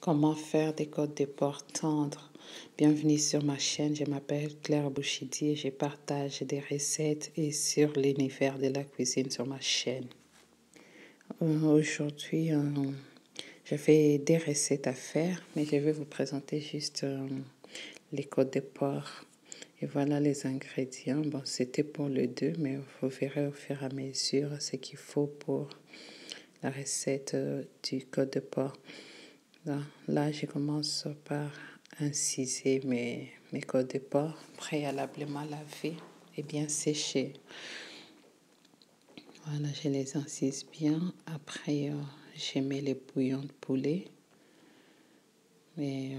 Comment faire des côtes de porc tendres? Bienvenue sur ma chaîne, je m'appelle Claire Bouchidi et je partage des recettes et sur l'univers de la cuisine sur ma chaîne. Aujourd'hui, j'avais des recettes à faire, mais je vais vous présenter juste les côtes de porc. Et voilà les ingrédients. Bon, c'était pour le 2, mais vous verrez au fur et à mesure ce qu'il faut pour la recette du côte de porc. Là, je commence par inciser mes côtes de porc préalablement lavées et bien séchées. Voilà, je les incise bien. Après, je mets les bouillons de poulet. Mais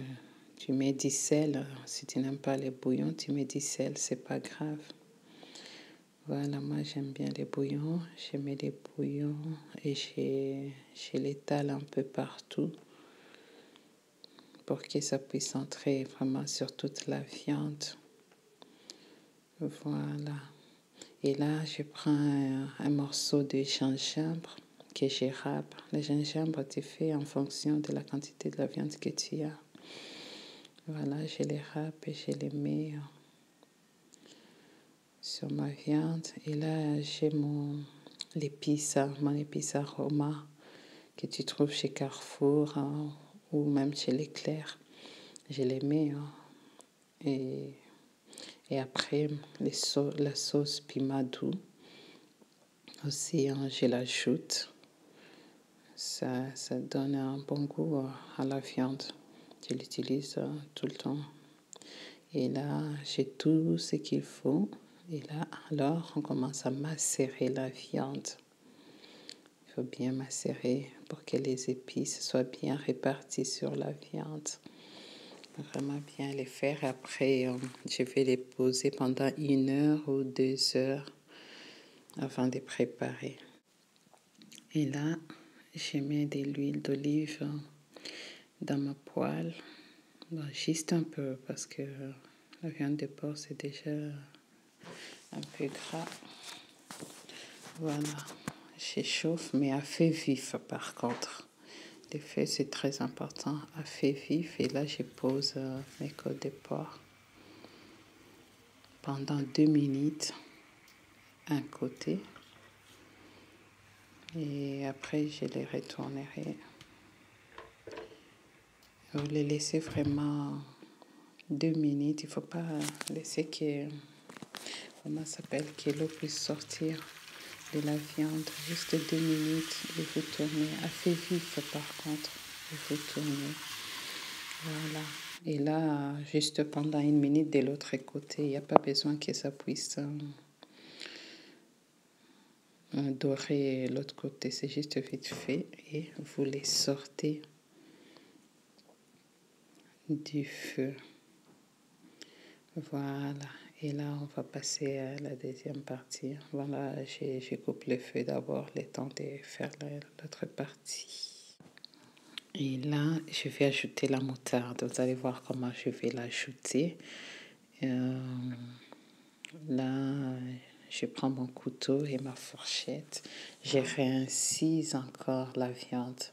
tu mets du sel. Si tu n'aimes pas les bouillons, tu mets du sel, c'est pas grave. Voilà, moi j'aime bien les bouillons. Je mets les bouillons et je l'étale un peu partout pour que ça puisse entrer vraiment sur toute la viande. Voilà. Et là, je prends un morceau de gingembre que je râpe. Le gingembre, tu fais en fonction de la quantité de la viande que tu as. Voilà, je les râpe et je les mets sur ma viande. Et là, j'ai mon épice aroma que tu trouves chez Carrefour ou même chez Leclerc. Je les mets et après la sauce piment doux aussi, je l'ajoute. Ça donne un bon goût à la viande. Je l'utilise tout le temps. Et là, j'ai tout ce qu'il faut. Et là, alors, on commence à macérer la viande. Il faut bien macérer pour que les épices soient bien réparties sur la viande. Vraiment bien les faire. Après, je vais les poser pendant 1 heure ou 2 heures avant de préparer. Et là, je mets de l'huile d'olive dans ma poêle. Bon, juste un peu parce que la viande de porc, c'est déjà un peu gras. Voilà, je chauffe, mais à feu vif par contre. Le feu, c'est très important, à feu vif. Et là, je pose mes côtes de porc pendant 2 minutes, un côté. Et après, je les retournerai. Vous les laissez vraiment 2 minutes. Il ne faut pas laisser que l'eau puisse sortir de la viande. Juste 2 minutes et vous tournez. À feu vif par contre. Et vous tournez. Voilà. Et là, juste pendant 1 minute de l'autre côté. Il n'y a pas besoin que ça puisse dorer l'autre côté. C'est juste vite fait. Et vous les sortez du feu. Voilà. Et là, on va passer à la deuxième partie. Voilà, je coupe le feu d'abord, le temps de faire l'autre partie. Et là, je vais ajouter la moutarde. Vous allez voir comment je vais l'ajouter. Là, je prends mon couteau et ma fourchette. Je réincise encore la viande.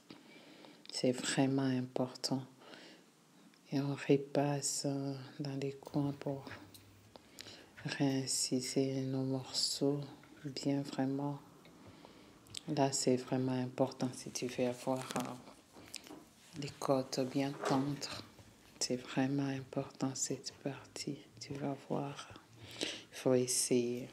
C'est vraiment important. Et on repasse dans les coins pour réinciser nos morceaux bien vraiment. Là, c'est vraiment important si tu veux avoir les côtes bien tendres. C'est vraiment important cette partie. Tu vas voir. Il faut essayer.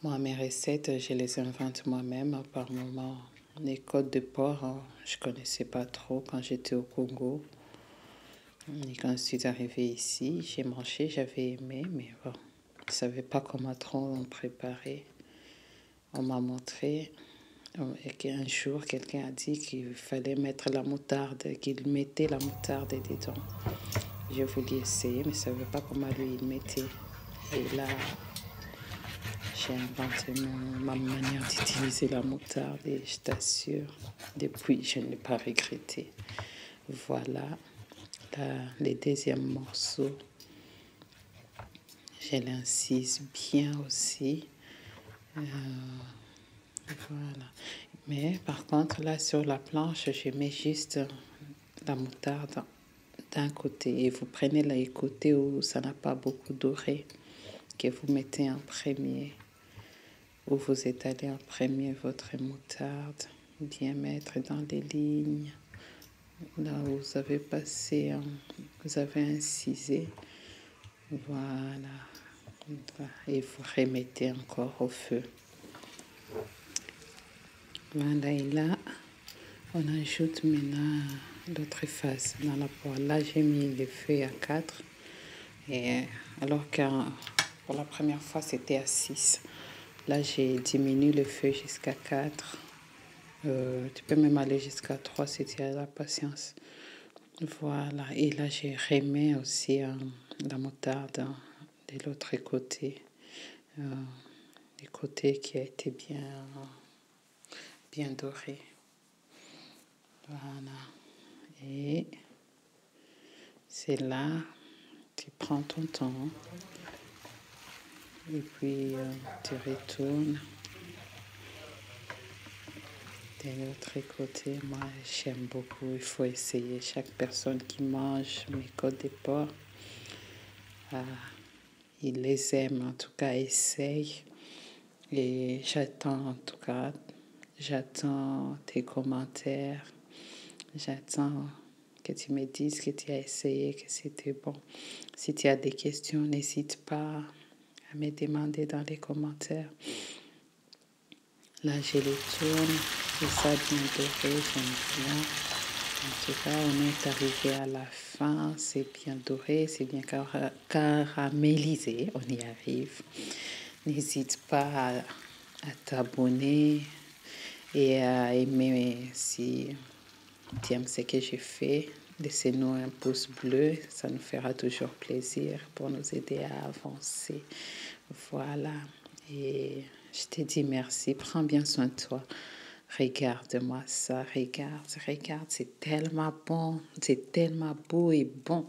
Moi, mes recettes, je les invente moi-même par moment. Les côtes de porc, je ne connaissais pas trop quand j'étais au Congo. Et quand je suis arrivée ici, j'ai mangé, j'avais aimé, mais bon, je ne savais pas comment trop préparer. On m'a montré et qu'un jour, quelqu'un a dit qu'il fallait mettre la moutarde, qu'il mettait la moutarde dedans. J'ai voulu essayer, mais je ne savais pas comment lui il mettait. Et là, j'ai inventé ma manière d'utiliser la moutarde et je t'assure, depuis, je ne l'ai pas regretté. Voilà. Les deuxièmes morceaux, je l'incise bien aussi. Voilà. Mais par contre, là, sur la planche, je mets juste la moutarde d'un côté et vous prenez le côté où ça n'a pas beaucoup doré, que vous mettez en premier, où vous étalez en premier votre moutarde, bien mettre dans les lignes, là où vous avez passé, vous avez incisé, voilà, et vous remettez encore au feu. Voilà, et là, on ajoute maintenant l'autre face dans la poêle. Là, j'ai mis le feu à 4, et alors que pour la première fois, c'était à 6. Là, j'ai diminué le feu jusqu'à 4. Tu peux même aller jusqu'à 3 si tu as la patience. Voilà, et là, j'ai remis aussi la moutarde de l'autre côté. Du côté qui a été bien doré. Voilà. Et c'est là, tu prends ton temps. Et puis, tu retournes de l'autre côté. Moi, j'aime beaucoup. Il faut essayer. Chaque personne qui mange mes côtes de porc, il les aime. En tout cas, essaye. Et j'attends tes commentaires. J'attends que tu me dises que tu as essayé, que c'était bon. Si tu as des questions, n'hésite pas à me demander dans les commentaires. Là, je les tourne. C'est ça bien doré, j'aime bien. En tout cas, on est arrivé à la fin. C'est bien doré, c'est bien caramélisé. On y arrive. N'hésite pas à t'abonner et à aimer si tu aimes ce que j'ai fait. Laissez-nous un pouce bleu, ça nous fera toujours plaisir pour nous aider à avancer. Voilà, et je te dis merci, prends bien soin de toi. Regarde-moi ça, regarde, c'est tellement bon, c'est tellement beau et bon.